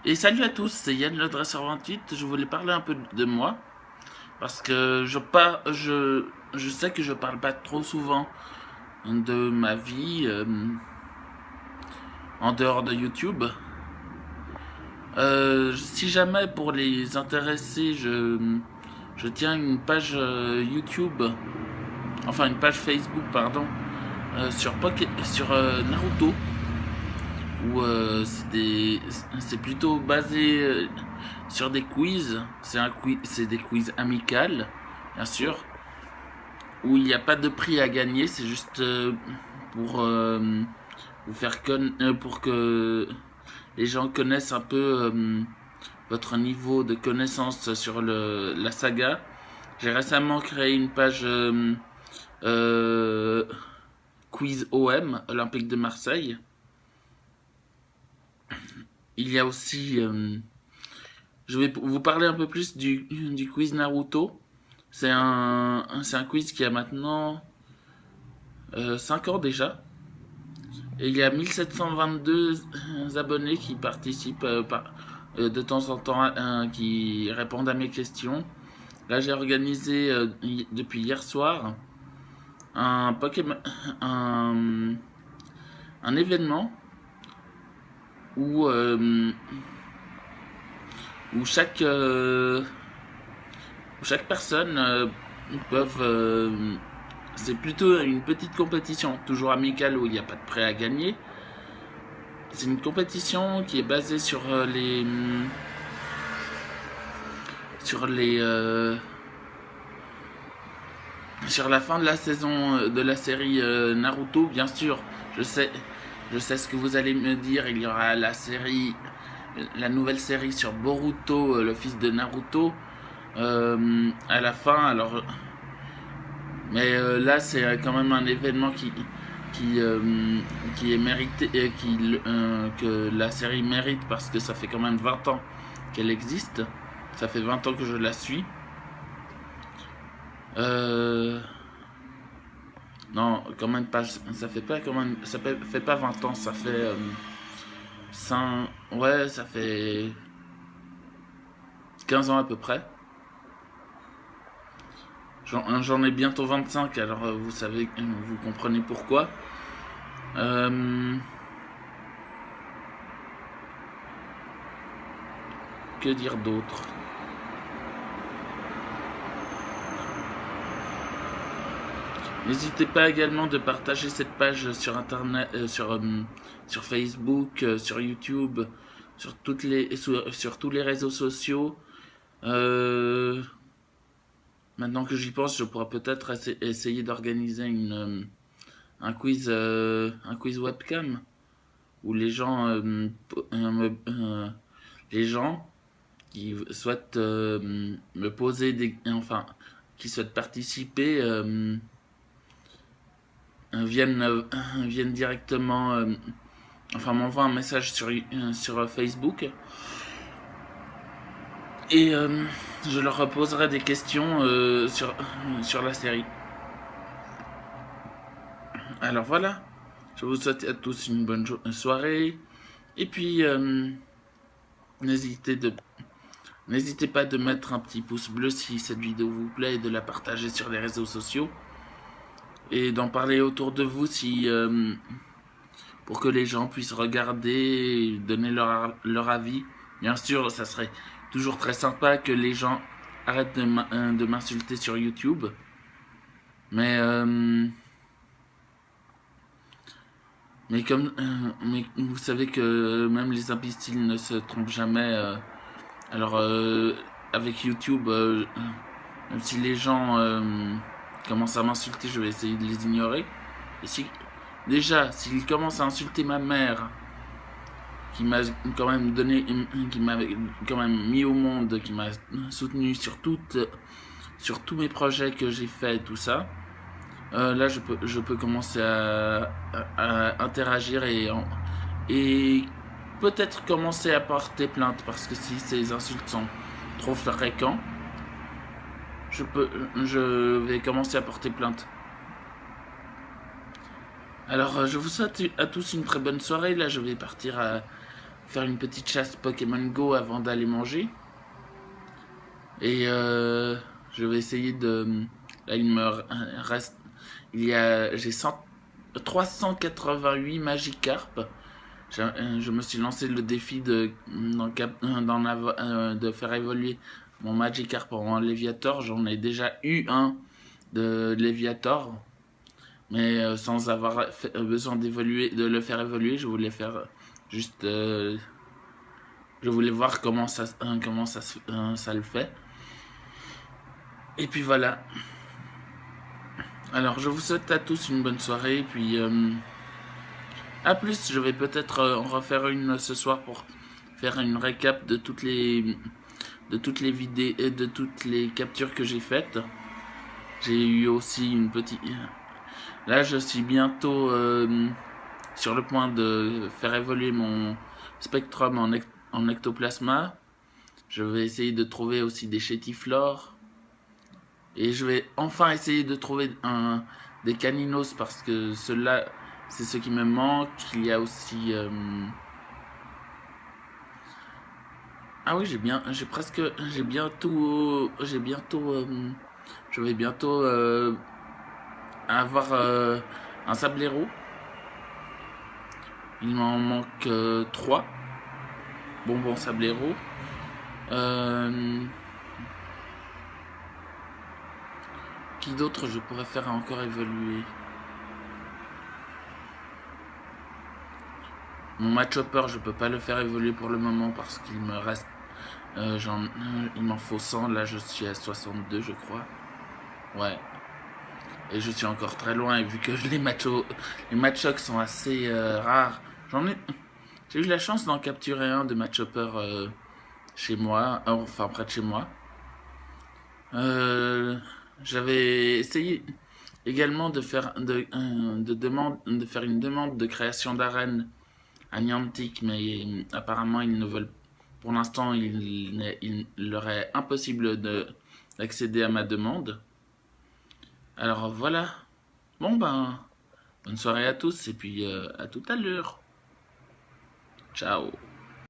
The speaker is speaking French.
Et salut à tous, c'est Yann le Dresseur 28. Je voulais parler un peu de moi parce que je sais que je parle pas trop souvent de ma vie en dehors de YouTube. Si jamais pour les intéressés, je tiens une page YouTube, enfin une page Facebook, pardon, sur Naruto où c'est plutôt basé sur des quiz. C'est des quiz amicales, bien sûr, où il n'y a pas de prix à gagner. C'est juste pour vous pour que les gens connaissent un peu votre niveau de connaissance sur la saga. J'ai récemment créé une page euh, quiz OM, Olympique de Marseille. Il y a aussi je vais vous parler un peu plus du quiz Naruto. C'est un quiz qui a maintenant 5 ans déjà. Et il y a 1722 abonnés qui participent de temps en temps, qui répondent à mes questions. Là, j'ai organisé depuis hier soir un, Pokémon, un, un événement où, où chaque personne peuvent. C'est plutôt une petite compétition, toujours amicale où il n'y a pas de prêt à gagner. C'est une compétition qui est basée sur les sur la fin de la saison de la série Naruto. Bien sûr, je sais, je sais ce que vous allez me dire. Il y aura la nouvelle série sur Boruto, le fils de Naruto, à la fin. Alors, mais là, c'est quand même un événement qui, euh, qui est mérité, que la série mérite parce que ça fait quand même 20 ans qu'elle existe. Ça fait 20 ans que je la suis. Euh, non, quand même pas. Ça fait pas quand même. Fait pas 20 ans. Ça fait 5, ouais, ça fait 15 ans à peu près. J'en ai bientôt 25, alors vous savez, vous comprenez pourquoi. Euh, que dire d'autre? N'hésitez pas également de partager cette page sur internet, sur Facebook, sur YouTube, sur tous les réseaux sociaux. Euh, Maintenant que j'y pense, je pourrais peut-être essayer d'organiser un quiz webcam où les gens qui souhaitent me poser enfin, qui souhaitent participer viennent directement, enfin m'envoient un message sur Facebook et je leur poserai des questions sur la série. Alors voilà, je vous souhaite à tous une bonne soirée et puis n'hésitez de n'hésitez pas de mettre un petit pouce bleu si cette vidéo vous plaît et de la partager sur les réseaux sociaux et d'en parler autour de vous si pour que les gens puissent regarder et donner leur avis. Bien sûr, ça serait toujours très sympa que les gens arrêtent de m'insulter sur YouTube. Mais, mais vous savez que même les imbéciles ne se trompent jamais. Alors, avec YouTube, même si les gens commencent à m'insulter, je vais essayer de les ignorer. Et si, déjà, s'ils commencent à insulter ma mère, qui m'a quand même donné, qui m'a quand même mis au monde, qui m'a soutenu sur tous mes projets que j'ai fait, tout ça. Là, je peux commencer à interagir et peut-être commencer à porter plainte parce que si ces insultes sont trop fréquents, je vais commencer à porter plainte. Alors, je vous souhaite à tous une très bonne soirée. Là, je vais partir faire une petite chasse Pokémon Go avant d'aller manger. Et je vais essayer de... Là, il me reste... J'ai 388 Magikarp. Je me suis lancé le défi de faire évoluer mon Magikarp en Léviator. J'en ai déjà eu un de Léviator, mais sans avoir besoin de le faire évoluer. Je voulais faire juste... je voulais voir comment ça le fait. Et puis voilà. Alors je vous souhaite à tous une bonne soirée. Puis à plus. Je vais peut-être en refaire une ce soir pour faire une récap de toutes les vidéos et de toutes les captures que j'ai faites. J'ai eu aussi une petite... Là je suis bientôt sur le point de faire évoluer mon Spectrum en ectoplasma. Je vais essayer de trouver aussi des chétiflores. Et je vais enfin essayer de trouver des caninos parce que ceux-là, c'est ce qui me manque. Il y a aussi... Ah oui, je vais bientôt avoir un sablero. Il m'en manque 3 bonbons sablero. Qui d'autre je pourrais faire encore évoluer? Mon Machopper, je peux pas le faire évoluer pour le moment parce qu'il me reste... il m'en faut 100, là je suis à 62 je crois. Ouais. Et je suis encore très loin et vu que les Machocs sont assez rares, j'ai eu la chance d'en capturer un de Machopper chez moi, enfin près de chez moi. J'avais essayé également de faire une demande de création d'arène à Niantic, mais apparemment ils ne veulent. Pour l'instant, il leur est impossible d'accéder à ma demande. Alors voilà. Bon ben, bonne soirée à tous et puis à tout à l'heure. Ciao.